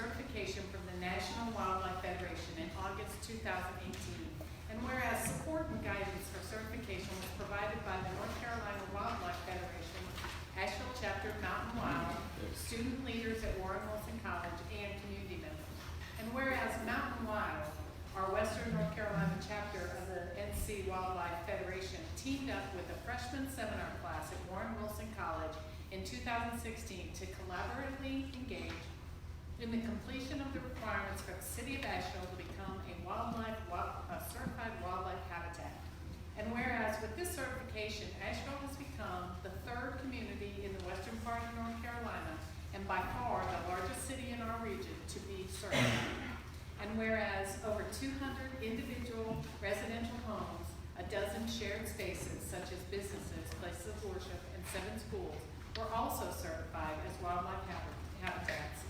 certification from the National Wildlife Federation in August 2018. And whereas support and guidance for certification was provided by the North Carolina Wildlife Federation, Asheville Chapter Mountain Wild, student leaders at Warren Wilson College, and community members. And whereas Mountain Wild, our Western North Carolina chapter of the NC Wildlife Federation, teamed up with a freshman seminar class at Warren Wilson College in 2016 to collaboratively engage in the completion of the requirements for the City of Asheville to become a certified wildlife habitat. And whereas with this certification, Asheville has become the third community in the western part of North Carolina and by far the largest city in our region to be certified. And whereas over 200 individual residential homes, a dozen shared spaces such as businesses, places of worship, and 7 schools were also certified as wildlife habitats.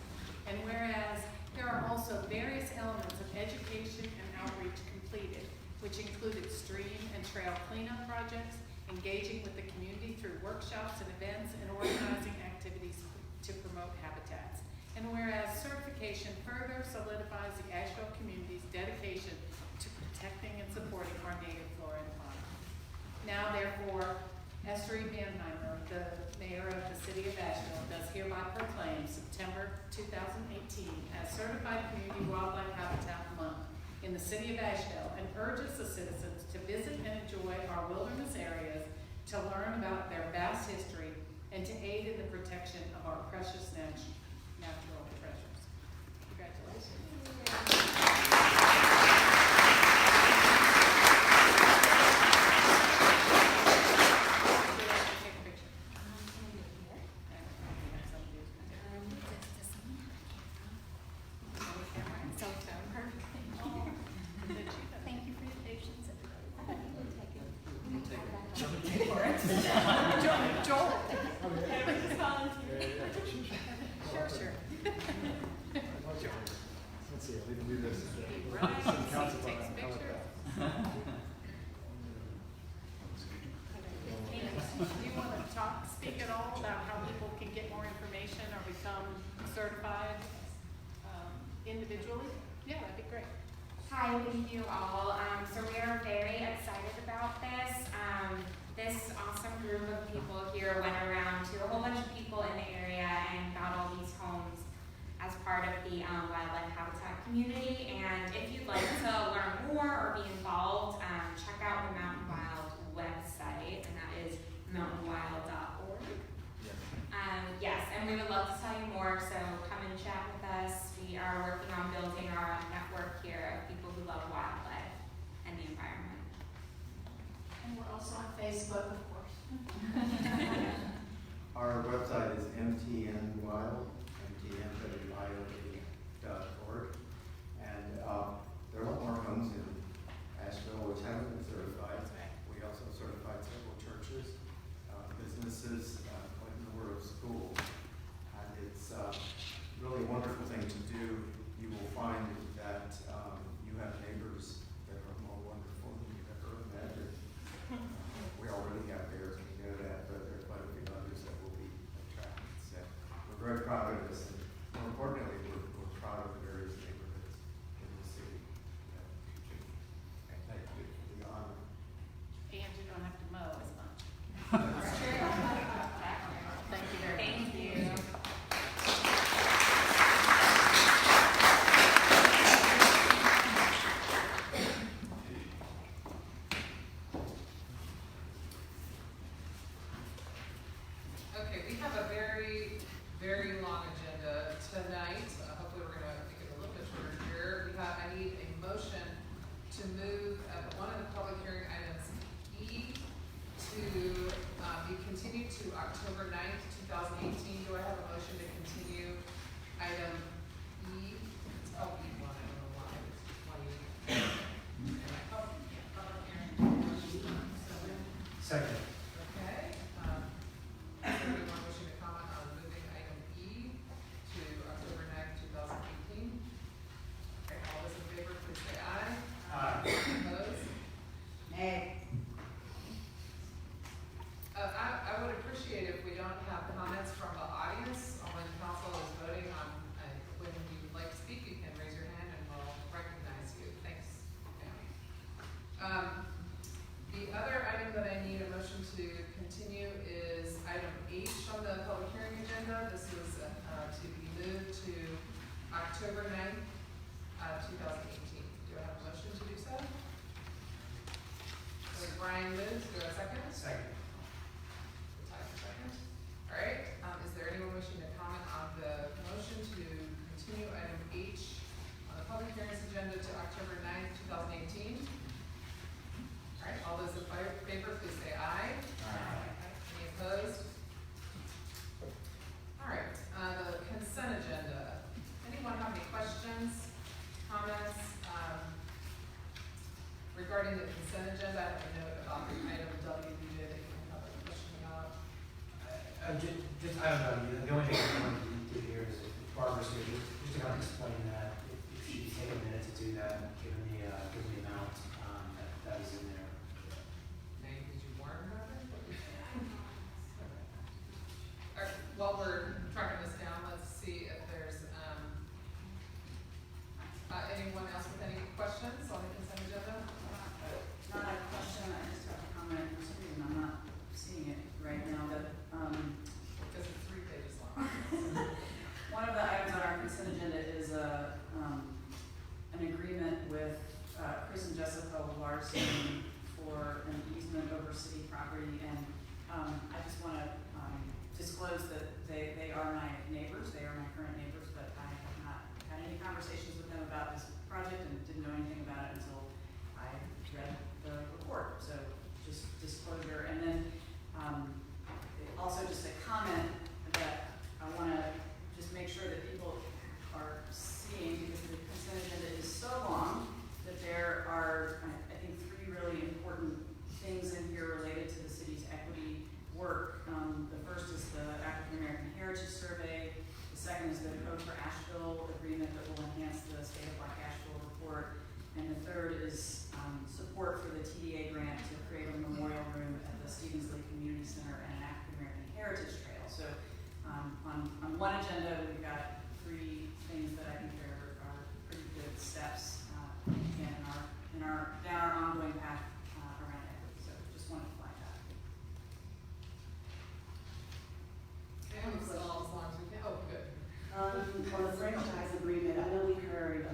And whereas there are also various elements of education and outreach completed, which included stream and trail cleanup projects, engaging with the community through workshops and events, and organizing activities to promote habitats. And whereas certification further solidifies the Asheville community's dedication to protecting and supporting our native flora and fauna. Now, therefore, Esther E. Banheimer, the mayor of the city of Asheville, does hereby proclaim September 2018 as Certified Community Wildlife Habitat Month in the city of Asheville and urges the citizens to visit and enjoy our wilderness areas, to learn about their vast history, and to aid in the protection of our precious natural treasures. Congratulations. Speak at all about how people can get more information or become certified individually? Yeah, that'd be great. Hi, thank you all. So we are very excited about this. This awesome group of people here went around to a whole bunch of people in the area and got all these homes as part of the wildlife habitat community. And if you'd like to learn more or be involved, check out the Mountain Wild website, and that is mountainwild.org. Yes, and we would love to tell you more, so come and chat with us. We are working on building our own network here of people who love wildlife and the environment. And we're also on Facebook, of course. Our website is mtnwild.org, and there are a lot more homes in Asheville which haven't been certified. We also certified several churches, businesses, quite a number of schools, and it's really a wonderful thing to do. You will find that you have neighbors that are more wonderful than you've ever imagined. We already have theirs, and we know that, but there are quite a few others that will be attracted. So we're very proud of this, and more importantly, we're proud of the various neighborhoods in the city. Thank you for the honor. And you don't have to mow as much. That's true. Thank you very much. Thank you. Okay, we have a very, very long agenda October 9th, 2018. Do I have a motion to do so? So Brian moves, do I have a second? Second. Tyler second. All right, is there anyone wishing to comment on the motion to continue item H on the public hearings agenda to October 9th, 2018? All right, all those in favor, please say aye. Aye. Any opposed? All right, the consent agenda. Anyone have any questions, comments, regarding the consent agenda? I have a note about the item W. Did anyone have a question about? Just, I don't know, the only thing I want to do here is if Barbara's here, just to kind of explain that, if she take a minute to do that, given the amount, that is in there. Name, did you warn about it? All right, while we're tracking this down, let's see if there's, anyone else with any questions on the consent agenda? Not a question, I just have a comment, for some reason I'm not seeing it right now, but, Because it's 3 pages long. one of the items on our consent agenda is an agreement with, Chris and Jessica Larson for an easement over city property, and, I just wanna, disclose that they are my neighbors, they are my current neighbors, but I have not had any conversations with them about this project and didn't know anything about it until I read the report, so just disclosure. And then, also just a comment that I wanna just make sure that people are seeing, because the consent agenda is so long, that there are, I think, 3 really important things in here related to the city's equity work. The first is the African American Heritage Survey, the second is the Code for Asheville agreement that will enhance the State of Black Asheville report, and the third is support for the TDA grant to create a memorial room at the Stevens Lake Community Center and an African American Heritage Trail. So on one agenda, we've got 3 things that I think are pretty good steps in our ongoing path around equity. So just wanted to flag that. And it's all as long as we can, oh, good. On the franchise agreement, I know we heard,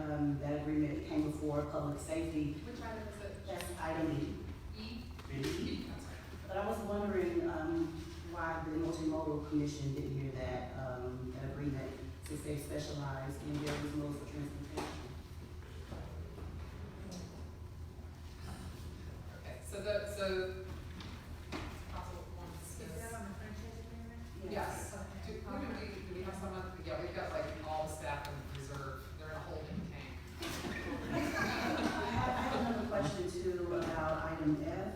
that agreement came before public safety, Which item is it? that's item E. E? Maybe. E, I'm sorry. But I was wondering, why the multimodal commission didn't hear that, that agreement, since they specialize in various modes of transportation. Okay, so possible one is. on the franchise agreement? Yes. Do we have someone, yeah, we've got like all the staff in reserve, they're in a holding tank. I have another question too about item F.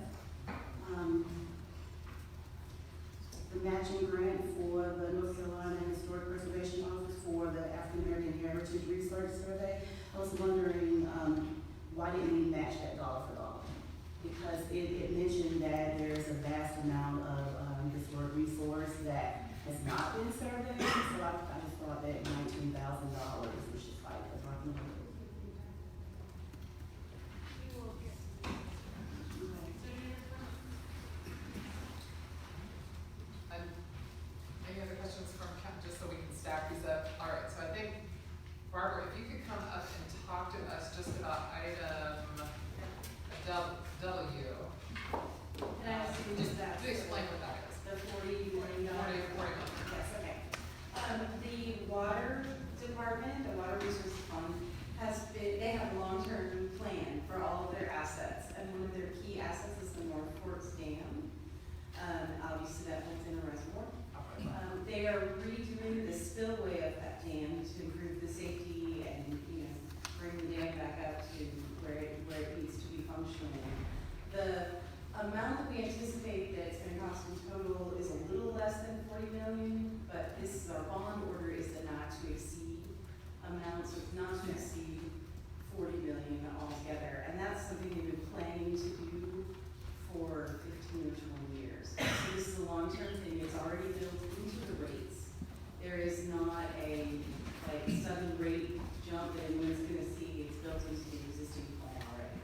The matching grant for the North Carolina Historic Preservation Office for the African American Heritage Research Survey. I was wondering, why didn't we match that dollar for dollar? Because it mentioned that there's a vast amount of, historic resource that has not been surveyed, so I just thought that $19,000 was just like a drop in the bucket. And any other questions from just so we can stack these up? All right, so I think, Barbara, if you could come up and talk to us just about item W. And I was thinking just that. To explain what that is. The $40 million. 40 million. Yes, okay. The water department, the water resource fund, they have a long-term plan for all of their assets. And one of their key assets is the North Forks Dam. Obviously that holds in a reservoir. They are redoing the spillway of that dam to improve the safety and, bring the dam back up to where it needs to be functional. The amount that we anticipate that it's gonna cost in total is a little less than $40 million, but this is our bond order is the not to exceed amount, so it's not to exceed $40 million altogether. And that's something they've been planning to do for 15 or 20 years. So this is a long-term thing, it's already built into the rates. There is not a sudden rate jump that anyone's gonna see, it's built into the existing plan already.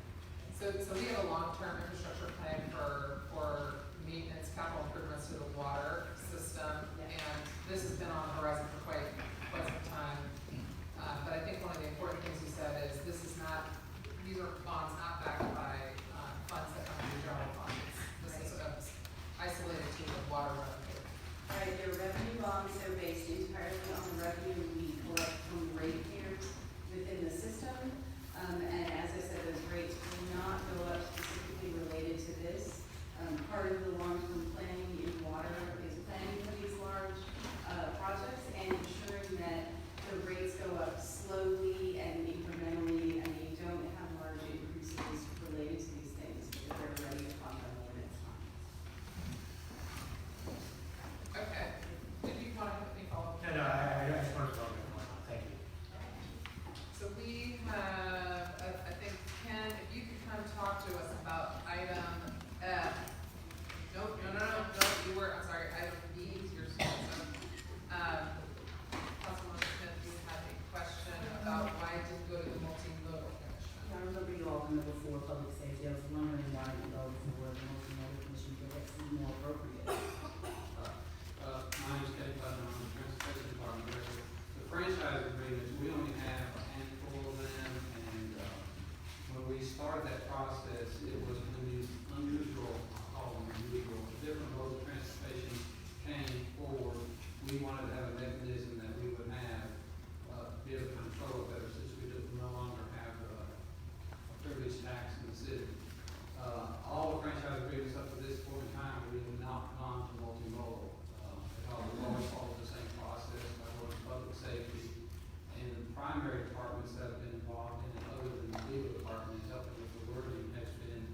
So we have a long-term infrastructure plan for maintenance, capital improvements to the water system, Yeah. and this has been on the horizon for quite some time. But I think one have, I think, Ken, if you could come talk to us about item F. No, you were, I'm sorry, item B, your Councilwoman Smith, you had a question about why it didn't go to the multimodal commission. Yeah, I remember you all coming before public safety, I was wondering why you go before the multimodal commission, because that seemed more appropriate. My name is Kevin Putnam, I'm the Transportation Department Director. The franchise agreements, we only have a handful of them, and, when we started that process, it was unusual, I'll call them unusual, different modes of transportation came forward. We wanted to have a mechanism that we would have, be able to control better, since we no longer have a privilege tax in the city. All the franchise agreements up to this point in time, we have not gone to multimodal. We've always followed the same process by going to public safety, and the primary departments that have been involved in it, other than the legal department, is helping with the wording, has been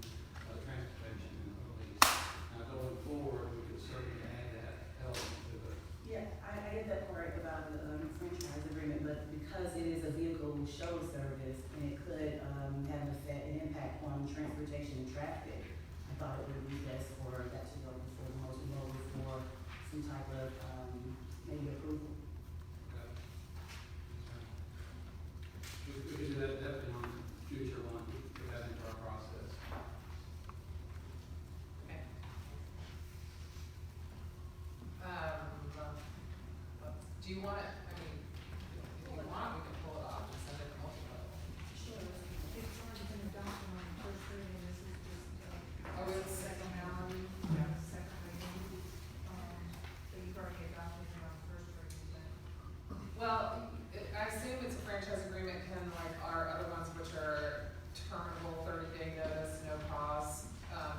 transportation and police. Now going forward, we could certainly add that element to the. Yeah, I get that part about the franchise agreement, but because it is a vehicle shuttle service and it could have an effect, an impact on transportation and traffic, I thought it would be best for that to go before the multimodal for some type of maybe approval. Okay. We could do that definitely on the future one, we could put that into our process. Okay. Do you want it, I mean, if you want, we can pull it off and send it to multimodal. Sure. It's already been adopted on the first reading, this is just, Oh, it's second now. second reading. So you've already adopted it on first reading, but. Well, I assume it's a franchise agreement, Ken, like our other ones, which are terminable, 30-day notice, no pause. I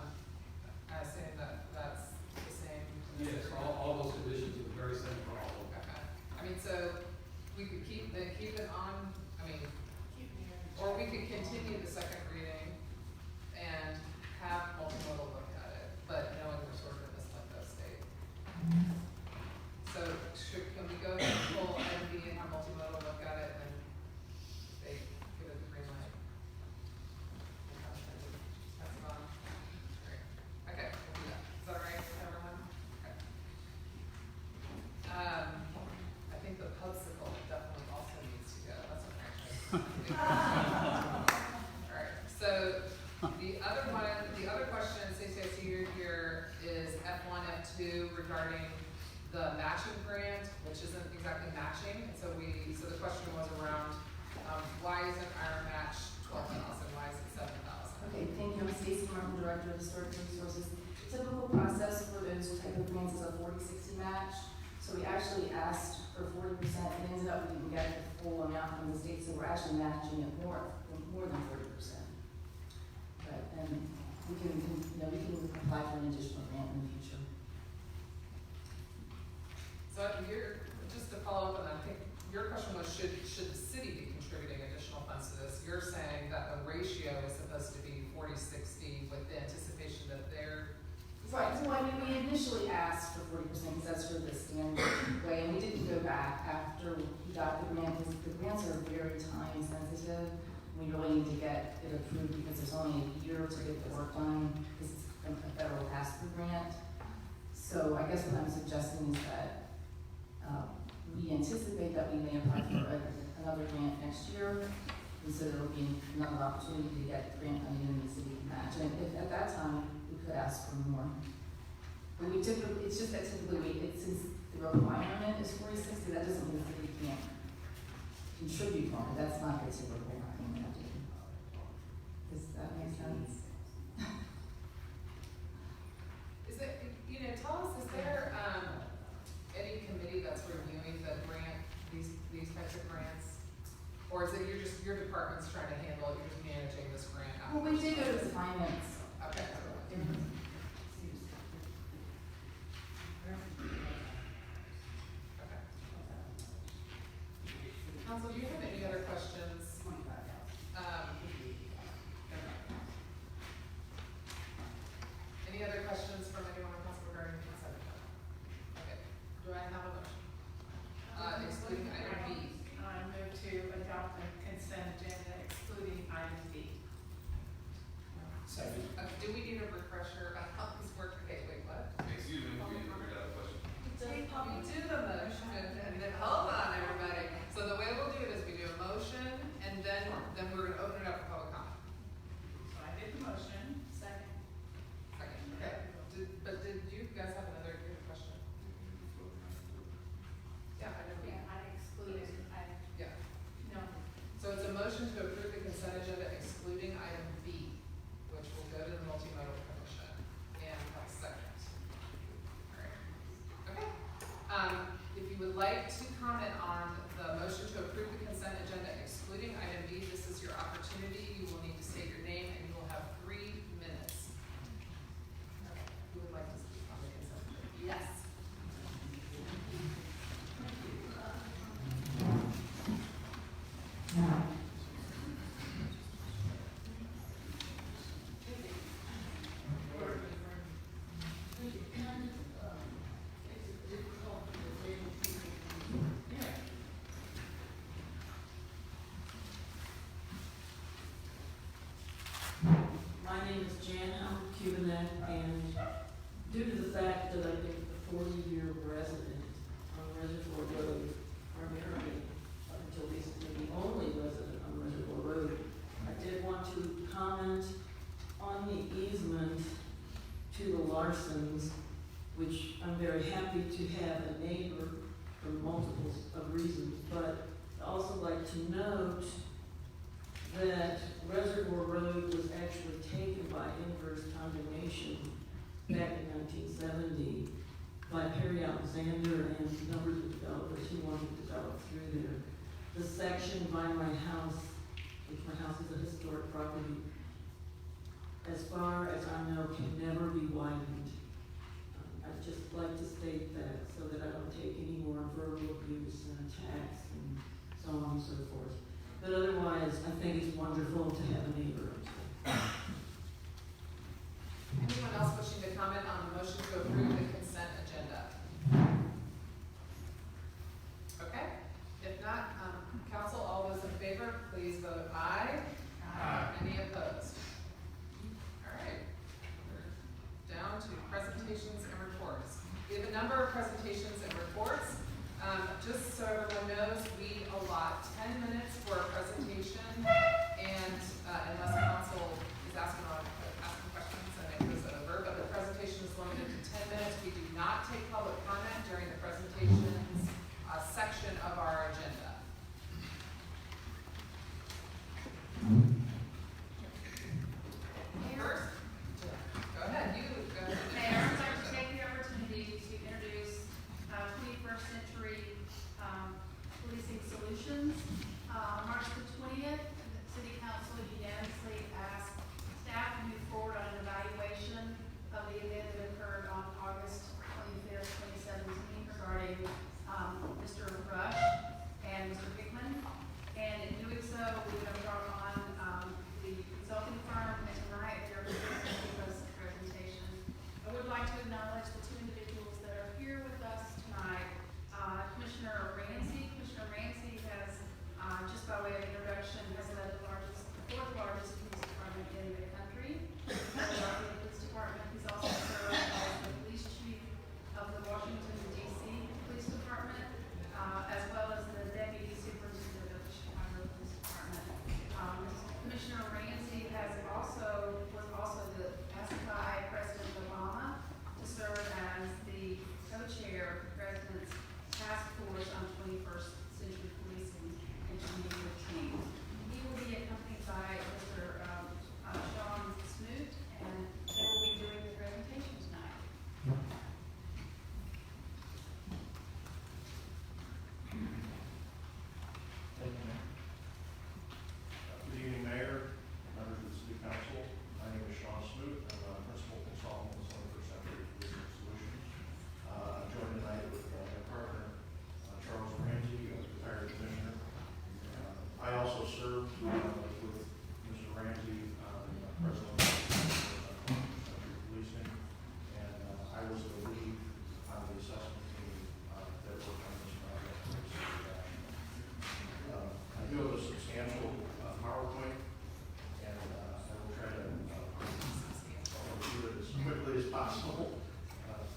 assume that that's the same. in this Yes, agreement? all those conditions are very same for all of them. Okay, I mean, so we could keep it on, I mean, or we could continue the second reading and have multimodal look at it, but knowing we're sort of in this limbo state. So can we go to full item B and have multimodal look at it and they give it the green light? That's fine. Great. Okay, we'll do that. Is that all right, everyone? Okay. I think the popsicle definitely also needs to go. That's a franchise. All right, so the other question, Stacey, I see you're here, is F1, F2 regarding the matching grant, which isn't exactly matching. And so the question was around, why isn't our match 12,000? Why is it 7,000? Okay, thank you. I'm Stacey Martin, Director of Historic Resources. Typical process for those type of grants is a 40-60 match. So we actually asked for 40%. It ended up we didn't get the full amount from the state, so we're actually matching it more than 40%. But we can apply for an additional grant in the future. So just to follow up on that, I think your question was, should the city be contributing additional funds to this? You're saying that the ratio is supposed to be 40-60 with the anticipation that they're. Right, so I mean, we initially asked for 40% because that's sort of the standard way, and we didn't go back after we got the grant, because the grants are very time sensitive. We really need to get it approved because there's only a year to get the work done, because it's a federal pass-through grant. So I guess what I'm suggesting is that we anticipate that we may apply for another grant next year, and so there will be another opportunity to get grant money in the city match. And if at that time, we could ask for more. But we typically, it's just that typically since the requirement is 40-60, that doesn't mean that we can't contribute more. That's not the typical requirement. Does that make sense? Is it, tell us, is there any committee that's reviewing the grant, these types of grants? Or is it your department's trying to handle it, you're just managing this grant? Well, we did go to the finance. Okay. Okay. Council, do you have any other questions? Any other questions from anyone on council regarding the consent agenda? Okay, do I have a motion? Excluding item B. I move to adopt the consent agenda excluding item B, which will go to the multimodal commission, and have a second. All right. Okay. If you would like to comment on the motion to approve the consent agenda excluding item B, this is your opportunity. You will need to state your name and you will have 3 minutes. Okay. Who would like to speak on the consent agenda? Yes. My name is Jan Cubanet, and due to the fact that I've been a 40-year resident on Reservoir Road, primarily up until recently the only resident on Reservoir Road, I did want to comment on the easement to the Larsons, which I'm very happy to have a neighbor for multiple of reasons, but I'd also like to note that Reservoir Road was actually taken by inverse condemnation back in 1970 by Perry Alexander and numbers of developers who wanted to develop through there. The section by my house, which my house is a historic property, as far as I know, can never be widened. I'd just like to state that so that I don't take any more verbal abuse and attacks and so on and so forth. But otherwise, I think it's wonderful to have a neighbor. Anyone else wishing to comment on the motion to approve the consent agenda? Okay, if not, council, all those in favor, please vote aye. Aye. Any opposed? All right, we're down to presentations and reports. We have a number of presentations and reports. Just so everyone knows, we allot 10 minutes for a presentation, and unless council is asking questions, and it goes over, but the presentation is limited to 10 minutes. We do not take public comment during the presentations section of our agenda. First, go ahead, you go ahead. Hey, I would like to take the opportunity to introduce 21st Century Policing Solutions. March the 20th, the City Council unanimously asked staff to move forward on an evaluation of the event that occurred on August 25th, 2017 regarding Mr. Rush and Mr. Hickman. And in doing so, we have brought on the consulting firm, and tonight they're going to give us a presentation. I would like to acknowledge the 2 individuals that are here with us tonight. Commissioner Ramsey. Commissioner Ramsey has, just by way of introduction, has led the 4th largest police department in the country, the Philadelphia Police Department. He's also served as the police chief of the Washington, D.C. Police Department, as well as the deputy superintendent of the Chicago Police Department. Commissioner Ramsey was also asked by President Obama to serve as the co-chair of the President's Task Force on 21st Century Policing in 2015. He will be accompanied by Mr. Sean Smoot, and they will be doing the presentation tonight. Thank you, Mayor. Good evening, Mayor, members of the City Council. My name is Sean Smoot. I'm a principal consultant with 21st Century Policing Solutions. I'm joined tonight with my partner, Charles Ramsey, retired commissioner. I also served with Mr. Ramsey, president of 21st Century Policing, and I was the lead on the assessment team that worked on this project. I do have a substantial PowerPoint, and I will try to do it as quickly as possible.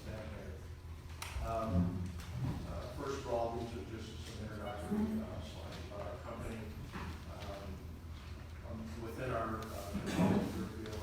Stand there. First of all, these are just some introductory slides about our company. Within our consulting group, we have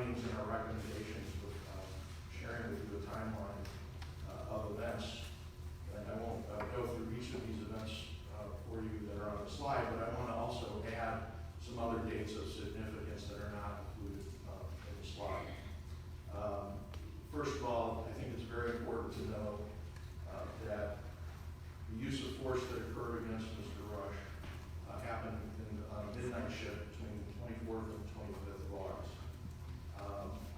findings and our recommendations with sharing with you a timeline of events. And I won't go through each of these events for you that are on the slide, but I want to also add some other dates of significance that are not included in the slide. First of all, I think it's very important to know that the use of force that occurred against Mr. Rush happened in midnight shift between the 24th and 25th of August.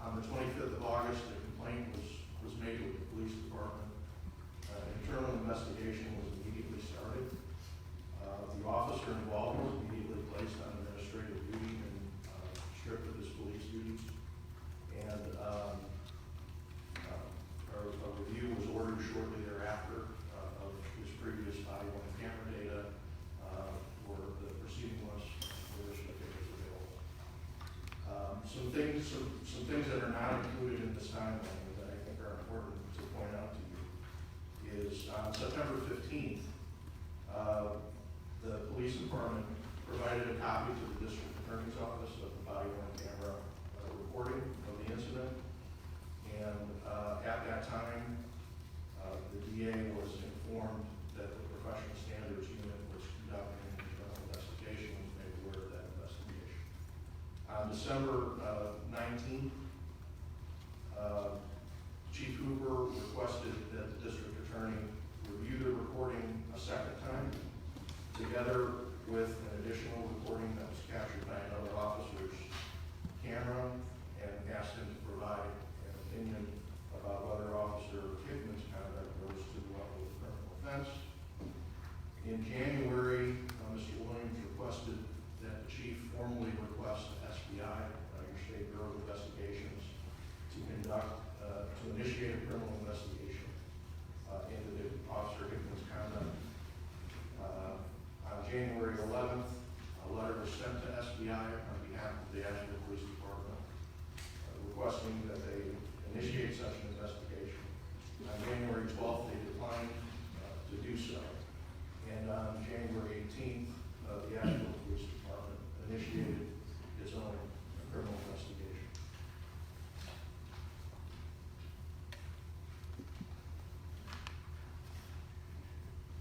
On the 25th of August, the complaint was made with the police department. An internal investigation was immediately started. The officer involved was immediately placed on administrative duty and stripped of his police duties. And a review was ordered shortly thereafter of his previous body-worn camera data for the proceeding list for which the data was available. Some things that are not included in this timeline that I think are important to point out to you is on September 15th, the police department provided a copy to the district attorney's office of the body-worn camera recording of the incident. And at that time, the DA was informed that the professional standards unit was conducting an internal investigation and was made aware of that investigation. On December 19th, Chief Hoover requested that the district attorney review the recording a second time, together with an additional recording that was captured by another officer's camera, and asked him to provide an opinion about whether Officer Hickman's conduct rose to the level of criminal offense. In January, Mr. Williams requested that the chief formally request the SBI, your State Bureau of Investigations, to initiate a criminal investigation into the Officer Hickman's conduct. On January 11th, a letter was sent to SBI on behalf of the Asheville Police Department requesting that they initiate such an investigation. On January 12th, they declined to do so. And on January 18th, the Asheville Police Department initiated its own criminal investigation.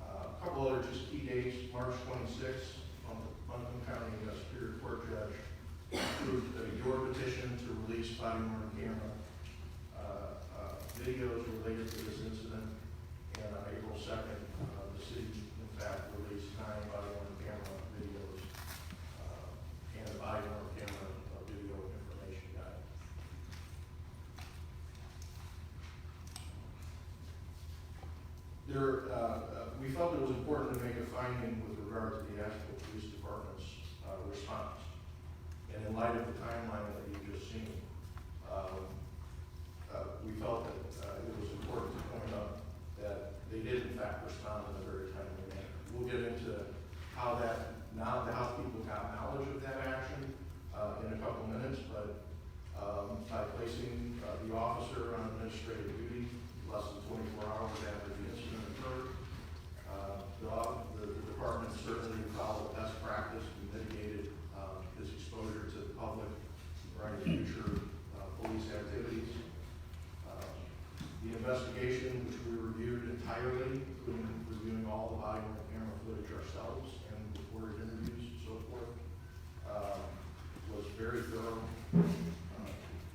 A couple other just key dates. March 26th, Buncombe County Superior Court Judge approved your petition to release body-worn camera videos related to this incident. And on April 2nd, the city, in fact, released 9 body-worn camera videos and a body-worn camera video information guide. We felt it was important to make a finding with regard to the Asheville Police Department's response. And in light of the timeline that you've just seen, we felt that it was important to point out that they did in fact respond in a very timely manner. We'll get into how people got knowledge of that action in a couple minutes, but by placing the officer on administrative duty less than 24 hours after the incident occurred, the department certainly followed best practice and mitigated his exposure to the public for any future police activities. The investigation, which we reviewed entirely, including reviewing all the body-worn camera footage ourselves and recorded interviews and so forth, was very thorough.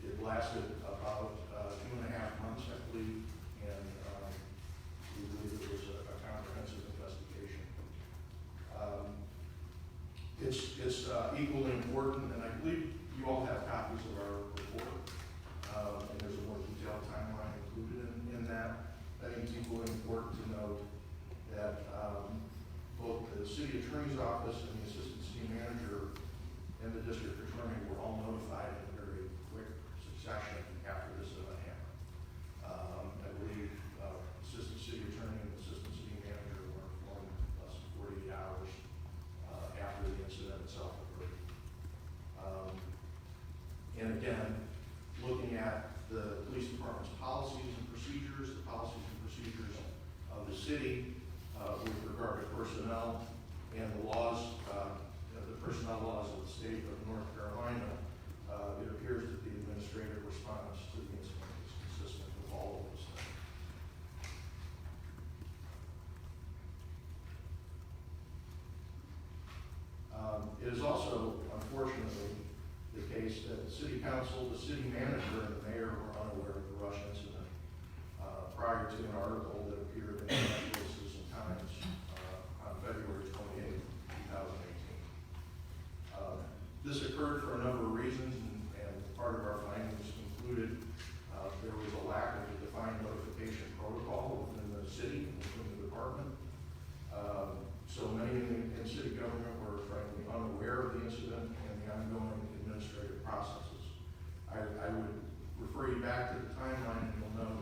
It lasted about 2.5 months, I believe, and we believe it was a comprehensive investigation. It's equally important, and I believe you all have copies of our report, and there's a more detailed timeline included in that. I think it's equally important to note that both the city attorney's office and the assistant city manager and the district attorney were all notified council, the city manager, and the mayor were unaware of the rush incident prior to an article that appeared in the Asheville Citizen Times on February 28, 2018. This occurred for a number of reasons, and part of our findings concluded there was a lack of a defined notification protocol within the city, within the department. So many in city government were frankly unaware of the incident and the ongoing administrative processes. I would refer you back to the timeline, and you'll know,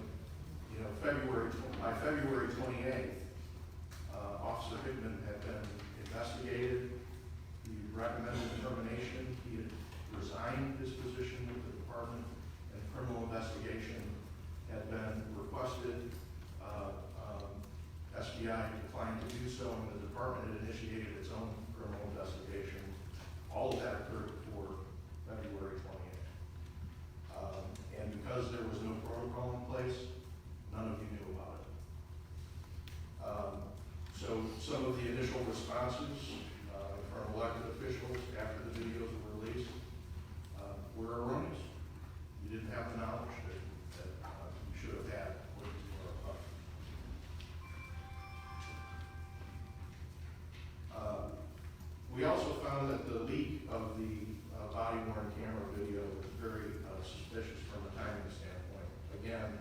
by February 28th, Officer Hickman had been investigated. He recommended termination. He had resigned his position with the department, and criminal investigation had been requested. SBI declined to do so, and the department had initiated its own criminal investigation. All of that occurred before February 28th. And because there was no protocol in place, none of you knew about it. So some of the initial responses from elected officials after the videos were released were erroneous. You didn't have the knowledge that you should have had according to our plan. We also found that the leak of the body-worn camera video was very suspicious from a timing standpoint. Again,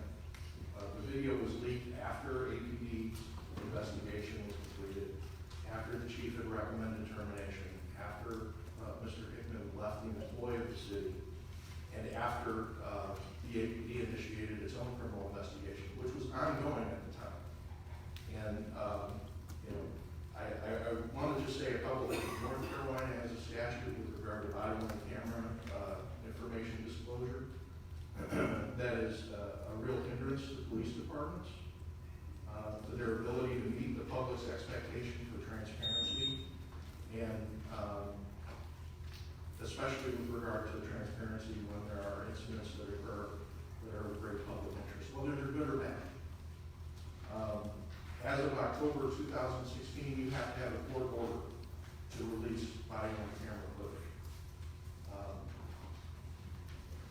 the video was leaked after APD investigation was completed, after the chief had recommended termination, after Mr. Hickman left the employ of the city, and after the APD initiated its own criminal investigation, which was ongoing at the time. And I want to just say a couple of things. North Carolina has a statute with regard to body-worn camera information disclosure that is a real hindrance to police departments, to their ability to meet the public's expectation for transparency, and especially with regard to transparency when there are incidents that occur that are of great public interest, whether they're good or bad. As of October 2016, you have to have a court order to release body-worn camera footage.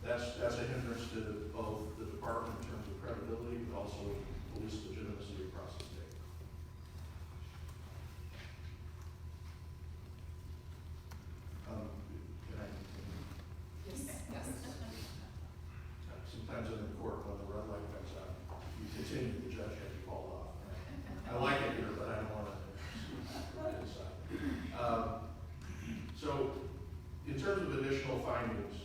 That's a hindrance to both the department in terms of credibility, but also police legitimacy across the state. Can I continue? Yes. Yes. Sometimes in the court, when the red light comes on, you continue, the judge has to call off. I like it here, but I don't want to decide. So, in terms of additional findings,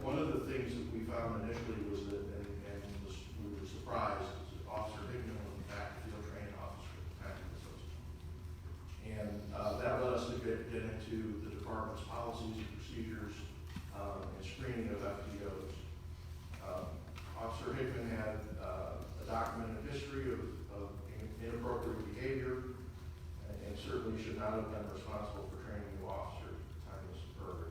one of the things that we found initially was that, and we were surprised, is that Officer Hickman was in fact a field training officer at the time of this incident. And that led us to get into the department's policies and procedures and screening of FTOs. Officer Hickman had a documented history of inappropriate behavior, and certainly should not have been responsible for training new officers at the time this occurred.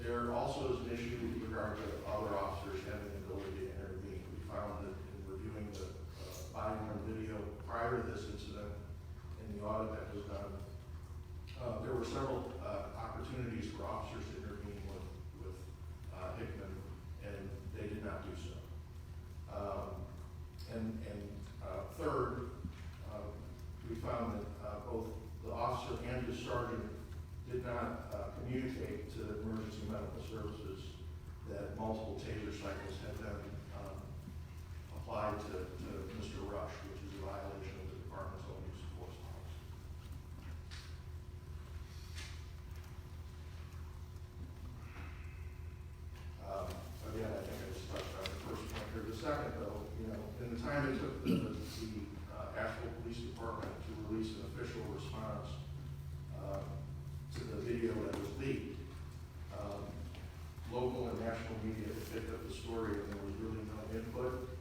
There also is an issue with regard to other officers having the ability to intervene. We found that in reviewing the body-worn video prior to this incident, in the audit that was done, there were several opportunities for officers to intervene with Hickman, and they did not do so. Third, we found that both the officer and the sergeant did not communicate to emergency medical services that multiple taser cycles had been applied to Mr. Rush, which is a violation of the department's own use of force policy. Again, I think I just touched on the first point here. The second, though, in the time it took the Asheville Police Department to release an official response to the video that was leaked, local and national media picked up the story, and there was really no input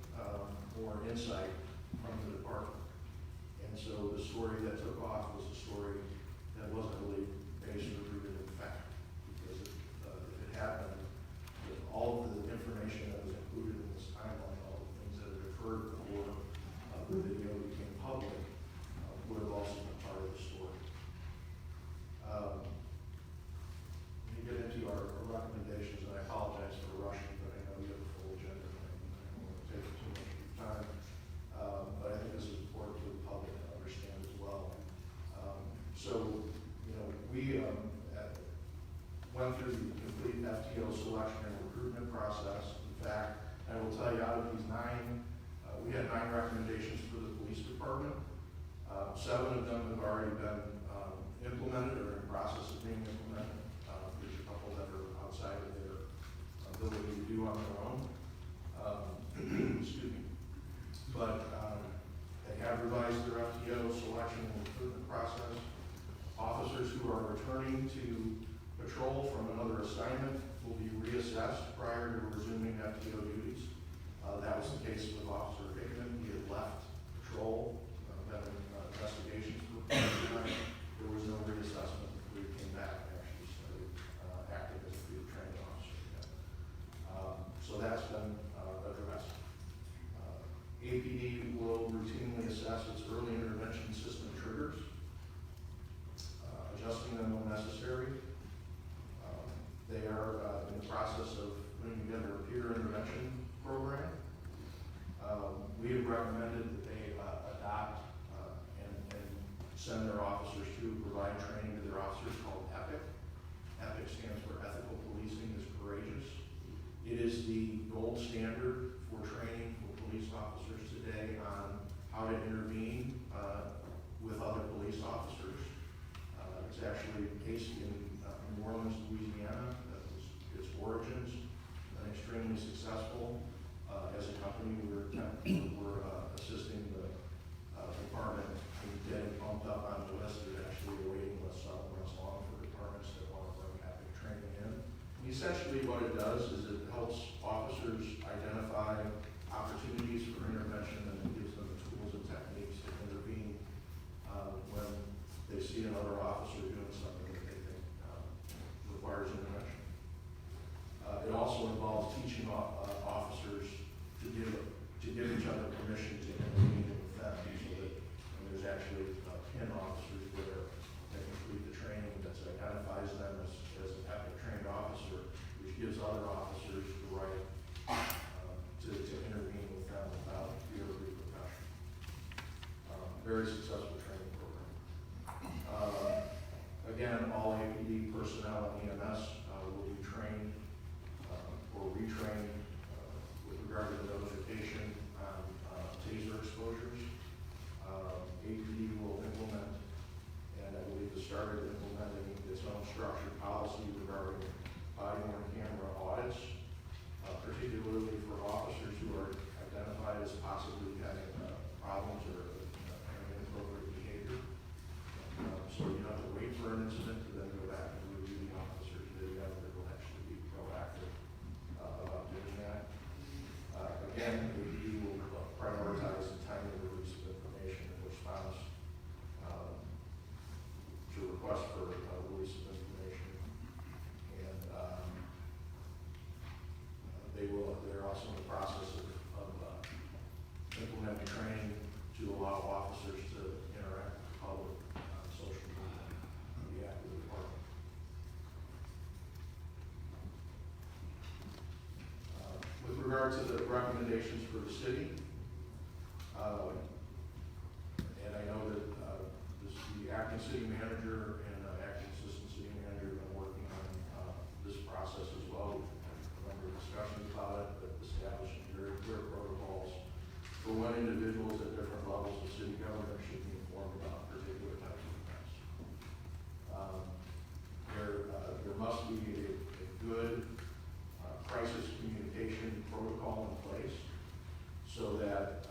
or insight from the department. And so the story that took off was a story that wasn't really based or rooted in fact, because if it happened, with all of the information that was included in this timeline, all the things that had occurred before the video became public, would have also been part of the story. Let me get into our process. In fact, I will tell you, out of these 9, we had 9 recommendations for the police department. 7 of them have already been implemented or in process of being implemented. There's a couple that are outside of their ability to do on their own. Excuse me. But they have revised their FTO selection and recruitment process. Officers who are returning to patrol from another assignment will be reassessed prior to resuming FTO duties. That was the case with Officer Hickman. He had left patrol, been in investigations for quite some time. There was no reassessment before he came back and actually started acting as a field training officer again. So that's been addressed. APD will routinely assess its early intervention system triggers, adjusting them when necessary. They are in the process of putting together a peer intervention program. We have recommended that they adopt and send their officers to provide training to their officers called EPIC. EPIC stands for Ethical Policing is Courageous. It is the gold standard for training for police officers today on how to intervene with other police officers. It's actually based in New Orleans, Louisiana. That was its origins. Been extremely successful. As a company, we're assisting the department in getting bumped up on the list. There's actually a waiting list several months long for departments that want to bring EPIC training in. And essentially what it does is it helps officers identify opportunities for intervention, and it gives them the tools and techniques to intervene when they see another officer doing something that they think requires intervention. It also involves teaching officers to give each other permission to intervene with them, so that when there's actually pin officers where they complete the training that identifies them as an EPIC trained officer, which gives other officers the right to intervene with them without fear of repercussion. Very successful training program. Again, all APD personnel and EMS will be trained or retrained with regard to the notification on taser exposures. APD will implement, and I believe it started implementing its own structured policy regarding body-worn camera audits, particularly for officers who are identified as possibly having problems or having inappropriate behavior. So you don't have to wait for an incident to then go back and review the officer's video. That will actually be proactive about doing that. Again, we will prioritize the timely release of information in response to requests for release of information. And they're also in the process of implementing training to allow officers to interact with the public on social media on behalf of the department. With regard to the recommendations for the city, and I know that the acting city manager and acting assistant city manager have been working on this process as well. We've had a number of discussions about it, but establishing very clear protocols for when individuals at different levels of city government should be informed about particular types of events. There must be a good crisis communication protocol in place so that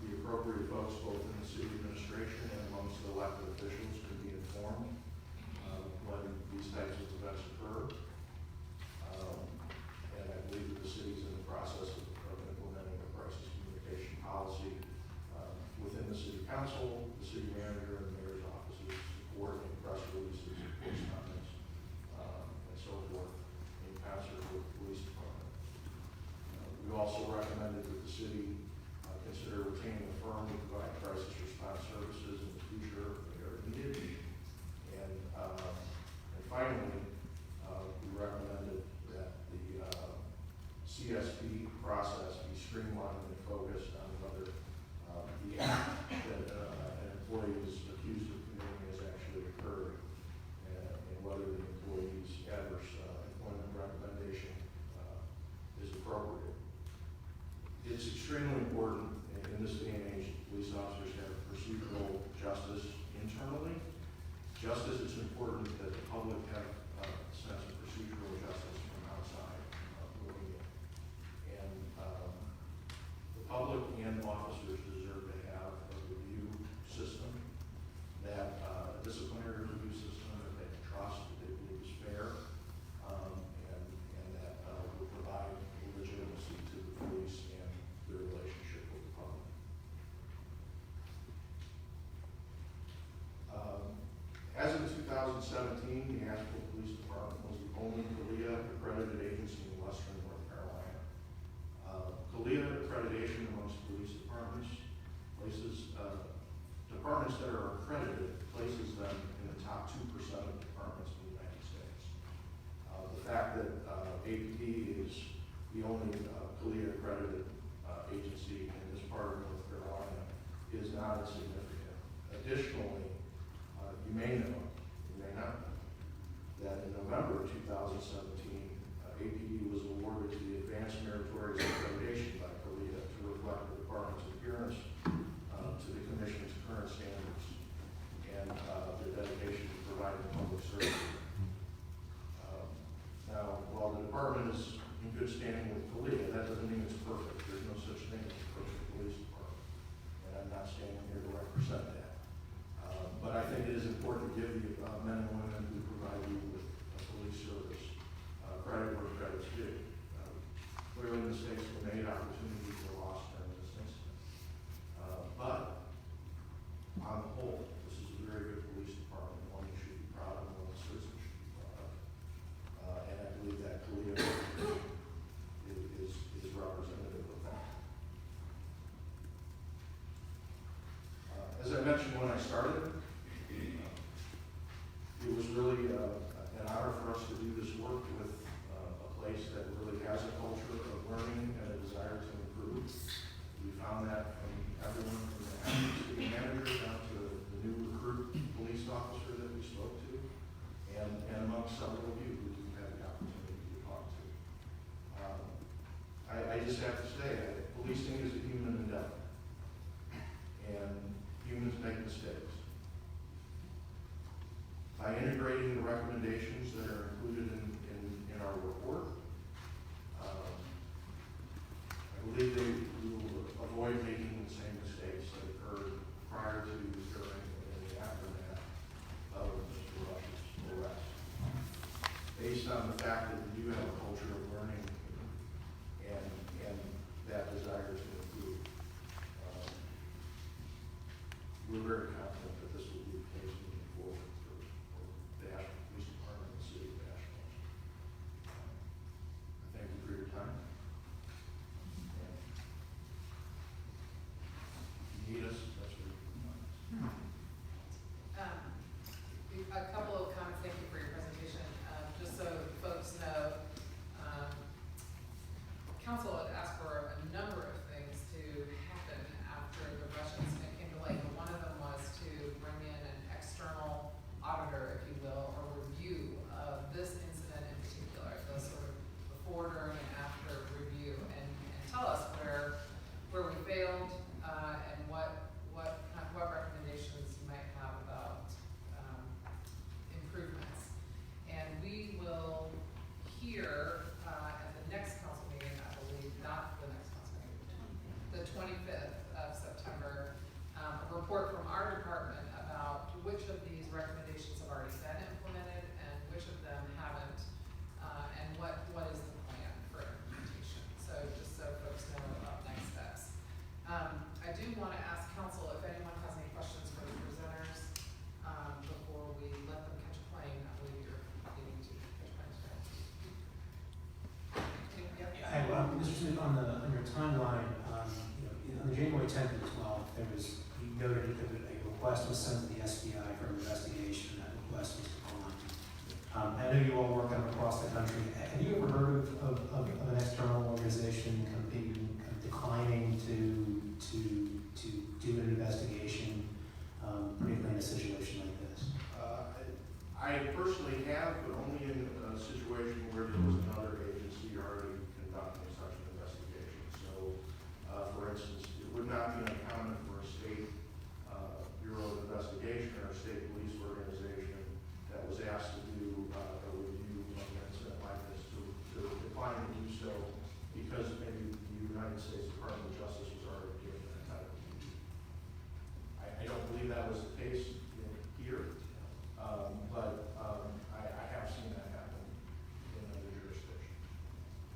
the appropriate folks, both in the city administration and amongst the elected officials, can be informed when these types of events occur. And I believe that the city is in the process of implementing a crisis communication policy within the city council, the city manager, and the mayor's offices, coordinating press releases, correspondence, and so forth, in concert with the police department. We also recommended that the city consider retaining a firm to provide crisis response services in the future if they are needed. And finally, we recommended that the CSP process be streamlined and focused on whether the act that an employee is accused of committing has actually occurred, and whether the employee's adverse employment recommendation is departments that are accredited places them in the top 2% of departments in the United States. The fact that APD is the only CALEA accredited agency in this part of North Carolina is not insignificant. Additionally, you may know, you may not know, that in November of 2017, APD was awarded the Advanced Meritorious Accreditation by CALEA to reflect the department's adherence to the Commission's current standards and their dedication to providing public service. Now, while the department is in good standing with CALEA, that doesn't mean it's perfect. There's no such thing as a perfect police department, and I'm not standing here to represent that. But I think it is important to give the men and women who provide you with police service credit where credit's due. Clearly, mistakes were made, opportunities were lost during this incident. But on the whole, this is a very good police department, one you should be proud of, one the citizens should be proud of. And I believe that CALEA is representative of that. As I mentioned when I started, it was really an honor for us to do this work with a place that really has a culture of learning and a desire to improve. We found that from everyone from the acting city manager down to the new recruit police officer that we spoke to, and amongst several of you who we've had the opportunity to talk to. I just have to say, policing is a human endeavor, and humans make mistakes. By integrating the recommendations that are included in our report, I believe we will avoid making the same mistakes that occurred prior to, during, and the aftermath of Mr. Rush's arrest. Based on the fact that we do have a culture of learning and that desire to improve, we're very confident that this will be the case moving forward for the Asheville Police Department and the city of Asheville. I thank you for your time. And if you need us, that's where you can find us. A couple of comments. Thank you for your presentation. Just so folks know, council had asked for a number of things to happen after the Rush incident came to light, but one of them was to bring in an external auditor, if you will, or review of this incident in particular, the sort of before, during, and after review, and tell us where we failed, and what recommendations you might have about improvements. And we will hear at the next council meeting, I believe, not the next council meeting, the 25th of September, a report from our department about which of these recommendations have already been implemented and which of them haven't, and what is the plan for implementation. So just so folks know about next steps. I do want to ask council if anyone has any questions for the presenters before we let them catch a plane. I believe you're needing to catch planes, right? Hey, well, Mr. Smith, on your timeline, on the January 10th as well, there was, you noted that a request was sent to the SBI for an investigation, and that request was declined. I know you all work across the country. Have you ever heard of an external organization declining to do an investigation, particularly in a situation like this? I personally have, but only in a situation where there was another agency already conducting such an investigation. So, for instance, it would not be uncommon for a state Bureau of Investigation or a state police organization that was asked to do a review of an incident like this to decline to do so because maybe the United States Department of Justice was already doing that type of review. I don't believe that was the case here, but I have seen that happen in other jurisdictions.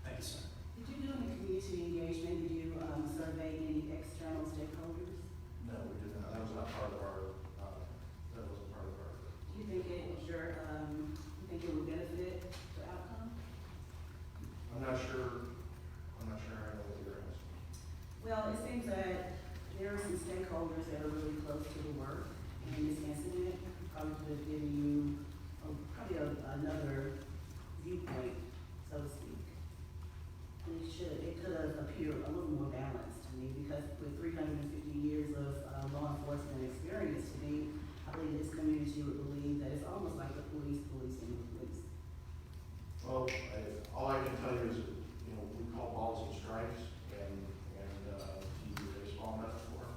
Thank you, sir. Did you do any community engagement? Did you survey any external stakeholders? No, we did not. That was not part of our, that wasn't part of our. Do you think it was you think it would benefit the outcome? I'm not sure I know what you're asking. Well, it seems that there are some stakeholders that are really close to the work, in this incident. Probably could have given you another viewpoint, so to speak. And it could have appeared a little more balanced to me, because with 350 years of law enforcement experience, to me, I believe this community would believe that it's almost like the police policing the police. Well, all I can tell you is, we call balls and strikes, and to use a baseball metaphor.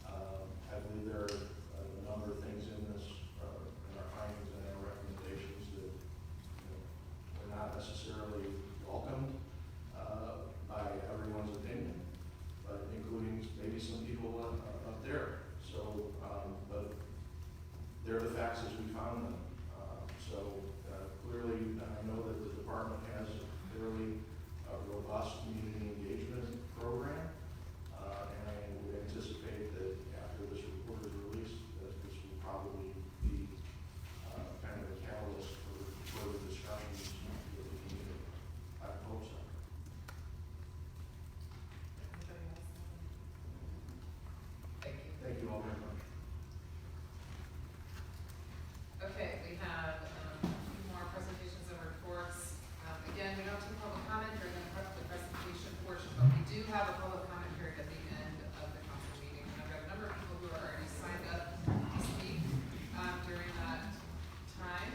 I believe there are a number of things in this, in our findings and our recommendations that, were not necessarily welcomed, by everyone's opinion, but including maybe some people up there. So, but they're the facts as we found them. Clearly, I know that the department has a fairly robust community engagement program, and I would anticipate that after this report is released, that this will probably be kind of a catalyst for further discussions with the community. I hope so. Anybody else? Thank you. Thank you all very much. Okay, we have a few more presentations and reports. Again, we don't do public comment during the presentation portion, but we do have a public comment period at the end of the council meeting. And I've got a number of people who are already signed up to speak during that time.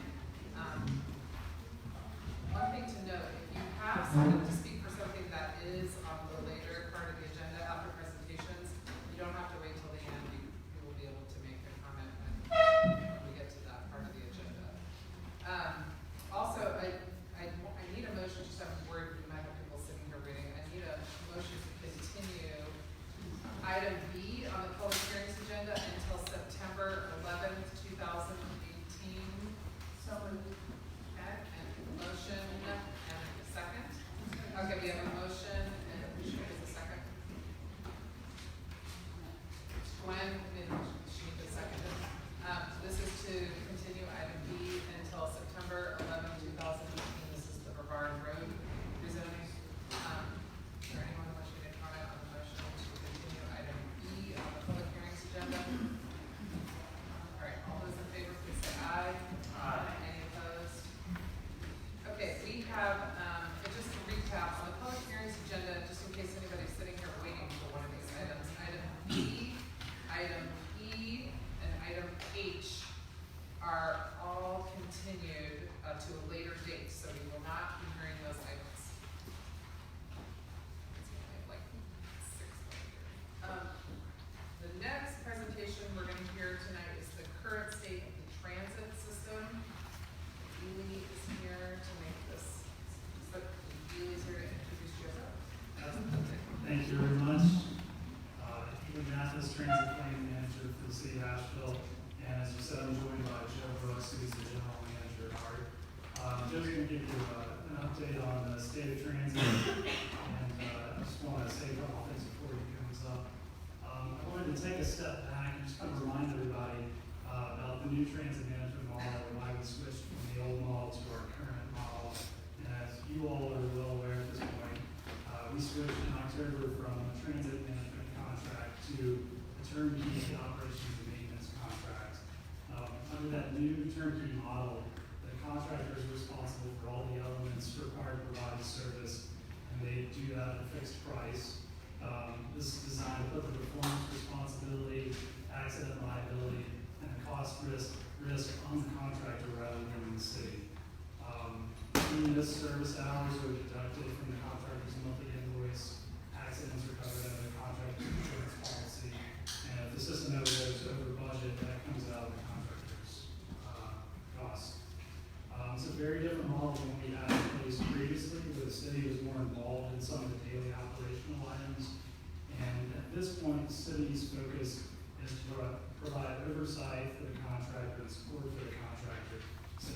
One thing to note, if you have signed up to speak for something that is on the later part of the agenda after presentations, you don't have to wait till the end. You will be able to make a comment when we get to that part of the agenda. Also, I need a motion, just I'm worried we might have people sitting here waiting. I need a motion to continue item B on the public hearings agenda until September 11th, 2018. So moved. Okay, and a motion and a second. Okay, we have a motion and who is the second? Gwen, she needs a second. This is to continue item B until September 11th, 2018. This is the Brevard Road rezoning. Is there anyone who wants to make a comment on the motion to continue item B on the public hearings agenda? All right, all those in favor, please say aye. Aye. Any opposed? Okay, we have, just to recap, on the public hearings agenda, just in case anybody's sitting here waiting for one of these items, item B, item E, and item H are all continued to a later date, so we will not be hearing those items. It's only like 6 later. The next presentation we're going to hear tonight is the current state of the transit system. Ely is here to make this. Ely's here to introduce yourself. Thank you very much. Ely Mathis, Transit Planning Manager for the City of Asheville. And as you said, I'm joined by Joe Brooks, who's the General Manager at ART. Joe's going to give you an update on the state of transit. And I just want to say a couple of things before he comes up. I wanted to take a step back and just kind of remind everybody about the new transit management model and why we switched from the old model to our current model. And as you all are well aware at this point, we switched in October from a transit management contract to a turnkey operations and maintenance contract. Under that new turnkey model, the contractor is responsible for all the elements required to provide the service, and they do that at a fixed price. This is designed to put the performance responsibility, accident liability, and the cost risk on the contractor rather than the city. Missed service hours are deducted from the contractor's monthly invoice. Accidents are covered under the contractor's insurance policy. And if the system ever goes over budget, that comes out of the contractor's cost. It's a very different model than we had in place previously, where the city was more involved in some of the daily operational items. And at this point, the city's focus is to provide oversight for the contractor and support for the contractor. So